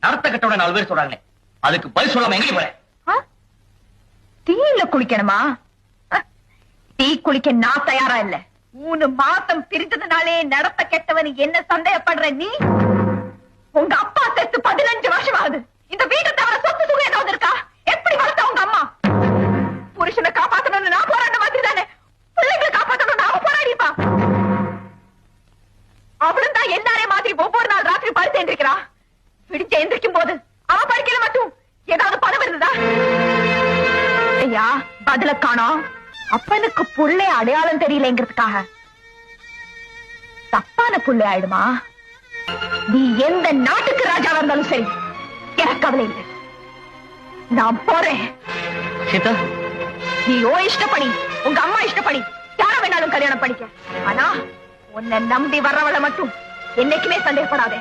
நடத்த கட்டோட 4 பேர் சொல்றாங்களே, அதுக்கு பதில் சொல்லாம எங்க போற? தீயில குளிக்கணுமா? தீ குளிக்க நான் தயாரா இல்ல. 3 மாசம் பிரிஞ்சதுனாலே நடத்த கெட்டவன் என்ன சந்தேகப்படுற நீ? உங்க அப்பா செத்து 15 வருஷம் ஆகுது. இந்த வீட்டை தவிர சொத்து சுகம் ஏதாவது இருக்கா? எப்படி வளர்த்த உங்க அம்மா? புருஷனை காப்பாத்தணும்னு நான் போராட்ட மாதிரி தானே பிள்ளைங்களை காப்பாத்தணும்னு அவ போராடிப்பா. அவளும் தான் எல்லாரையும் மாதிரி ஒவ்வொரு நாள் ராத்திரி படுத்து எந்திரிக்கிறா. பிடிச்சு எந்திரிக்கும் போது அவ படுக்கையில மட்டும் ஏதாவது பணம் இருந்ததா? ஐயா, பதில காணோம். அப்பனுக்கு புள்ளை அடையாளம் தெரியலங்கிறதுக்காக தப்பான புள்ளை ஆயிடுமா? நீ எந்த நாட்டுக்கு ராஜாவா இருந்தாலும் சரி, எனக்கு கவலை இல்லை. நான் போறேன். சீதா, நீ ஓ இஷ்டப்படி, உங்க அம்மா இஷ்டப்படி யார வேணாலும் கல்யாணம் பண்ணிக்க. ஆனா உன்னை நம்பி வர்றவளை மட்டும் என்னைக்குமே சந்தேகப்படாதே.